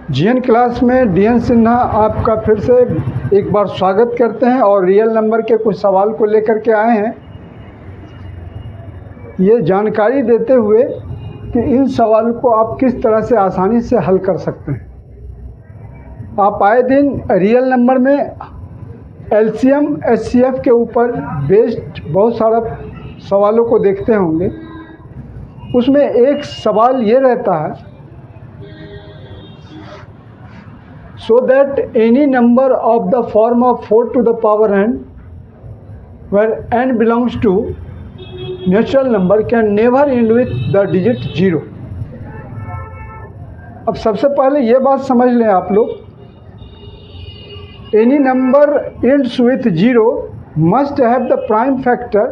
GN class में DN Sinha आपका फिर से एक बार स्वागत करते हैं और रियल नंबर के कुछ सवाल को लेकर के आए हैं, ये जानकारी देते हुए कि इन सवाल को आप किस तरह से आसानी से हल कर सकते हैं। आप आए दिन रियल नंबर में एलसीएम एचसीएफ के ऊपर बेस्ड बहुत सारा सवालों को देखते होंगे। उसमें एक सवाल ये रहता है, so that any number of the form of 4 to the power n where n belongs to natural number can never end with the digit 0। अब सबसे पहले ये बात समझ लें आप लोग, any number ends with 0 must have the prime factor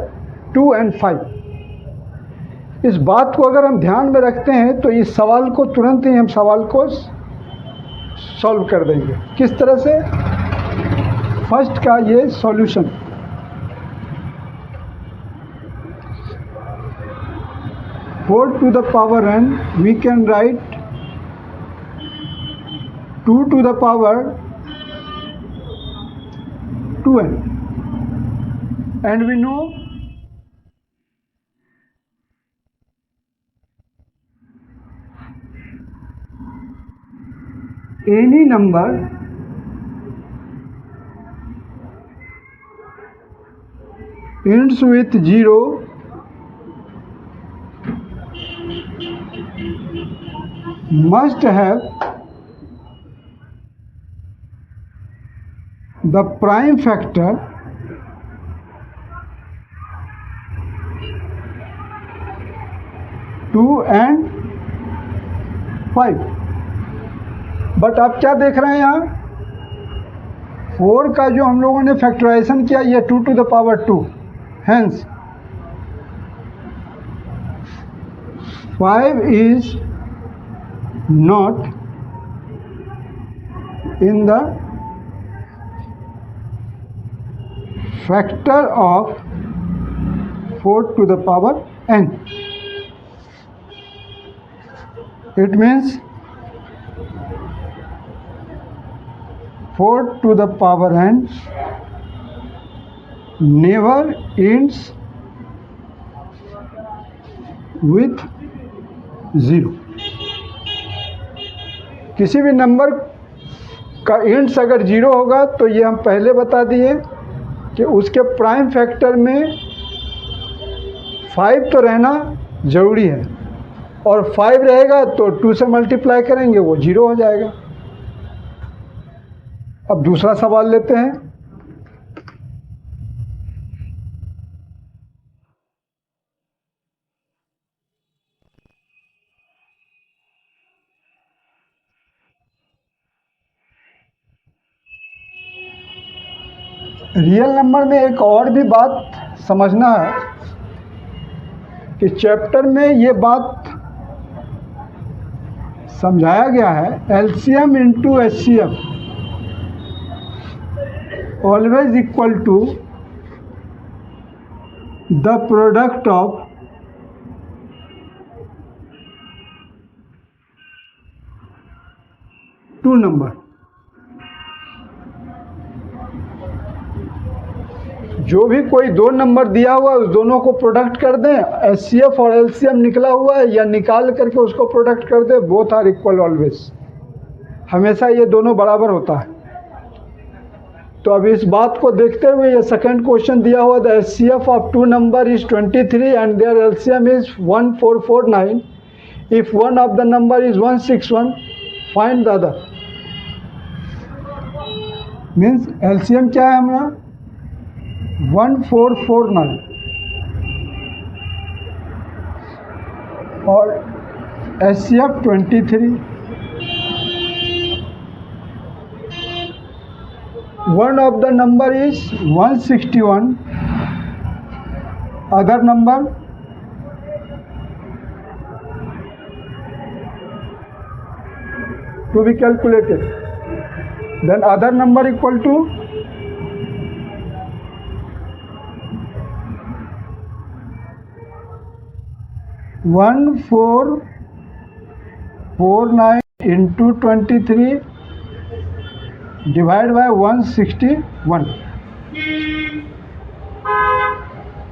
2 and 5। इस बात को अगर हम ध्यान में रखते हैं तो इस सवाल को तुरंत ही हम सवाल को सॉल्व कर देंगे। किस तरह से? फर्स्ट का ये solution, four to the power n we can write 2 to the power 2n and we know any number ends with 0 must have the prime factor 2 and 5। But आप क्या देख रहे हैं यहाँ, 4 का जो हम लोगों ने फैक्टराइजेशन किया ये 2 to the power 2, hence 5 is not in the factor of 4 to the power n। It means 4 to the power n never ends with 0। किसी भी नंबर का एंड्स अगर 0 होगा तो ये हम पहले बता दिए कि उसके प्राइम फैक्टर में 5 तो रहना ज़रूरी है, और 5 रहेगा तो 2 से मल्टीप्लाई करेंगे वो 0 हो जाएगा। अब दूसरा सवाल लेते हैं। रियल नंबर में एक और भी बात समझना है कि चैप्टर में ये बात समझाया गया है, LCM into HCF always equal to the product of two number। जो भी कोई दो नंबर दिया हुआ है उस दोनों को प्रोडक्ट कर दें, एचसीएफ और एलसीएम निकला हुआ है या निकाल करके उसको प्रोडक्ट कर दें, बोथ आर इक्वल ऑलवेज, हमेशा ये दोनों बराबर होता है। तो अब इस बात को देखते हुए ये सेकंड क्वेश्चन दिया हुआ, the HCF of two number is 23 and their LCM is 1449। If one of the number is 161 find the other. Means LCM क्या है हमारा 1449 और HCF 23। One of the number is 161, other number to be calculated, then other number equal to 1449 into 23 divide by 161।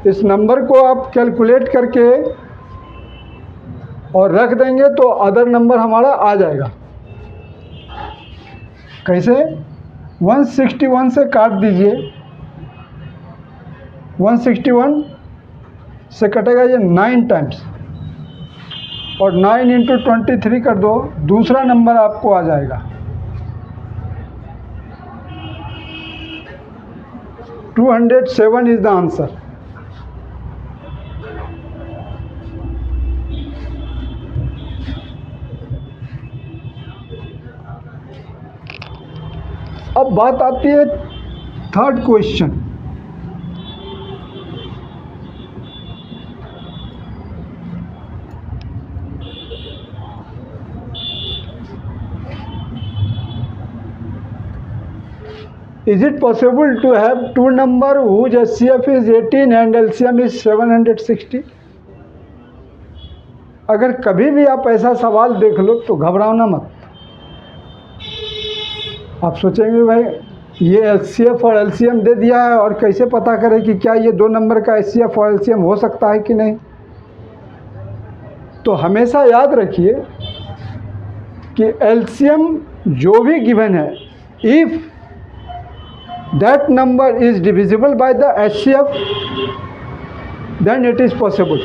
इस number को आप calculate करके और रख देंगे तो अदर नंबर हमारा आ जाएगा। कैसे? 161 से काट दीजिए, 161 से कटेगा ये 9 टाइम्स, और 9 इंटू 23 कर दो, दूसरा नंबर आपको आ जाएगा 207 इज द आंसर। अब बात आती है third question. Is it possible to have two number whose HCF is 18 and LCM is 760? अगर कभी भी आप ऐसा सवाल देख लो तो घबराना मत। आप सोचेंगे भाई ये HCF और LCM दे दिया है और कैसे पता करें कि क्या ये दो नंबर का HCF और LCM हो सकता है कि नहीं। तो हमेशा याद रखिए कि LCM जो भी गिवन है, if that number is divisible by the HCF then it is possible।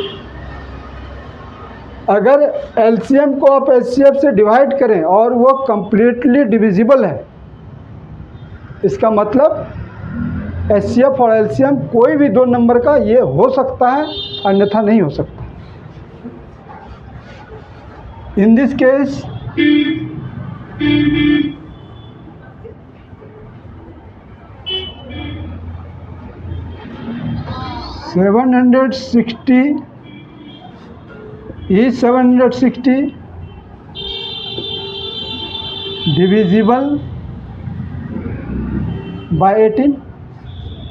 अगर LCM को आप HCF से डिवाइड करें और वो completely divisible है, इसका मतलब HCF और LCM कोई भी दो नंबर का ये हो सकता है, अन्यथा नहीं हो सकता। In this case 760 is 760 divisible by 18?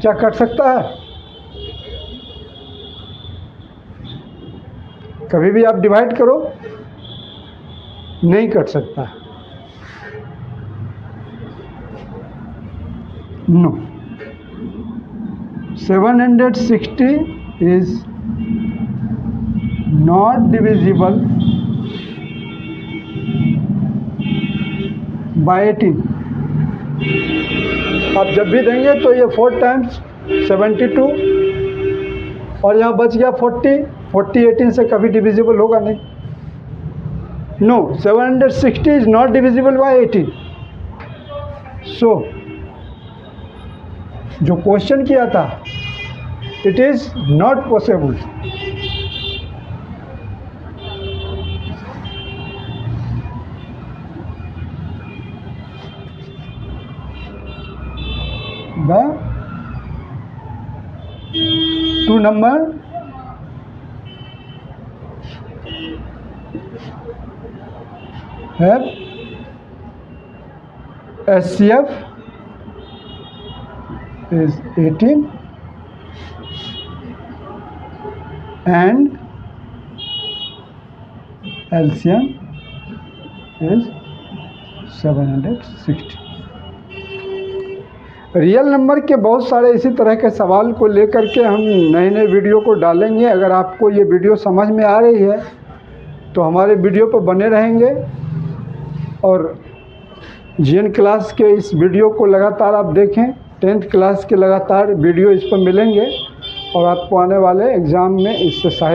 क्या कट सकता है? कभी भी आप डिवाइड करो, नहीं कट सकता। No, 760 is not divisible by 18। आप जब भी देंगे तो ये 4 टाइम्स 72 और यहाँ बच गया 40, 18 से कभी डिविजिबल होगा नहीं। No, 760 is not divisible by 18। So जो क्वेश्चन किया था, it is not possible. The two number have HCF is 18 and LCM is 760। Real number के बहुत सारे इसी तरह के सवाल को लेकर के हम नए नए वीडियो को डालेंगे। अगर आपको ये वीडियो समझ में आ रही है तो हमारे वीडियो पर बने रहेंगे और GN क्लास के इस वीडियो को लगातार आप देखें। 10th क्लास के लगातार वीडियो इस पर मिलेंगे और आपको आने वाले एग्ज़ाम में इससे सहायता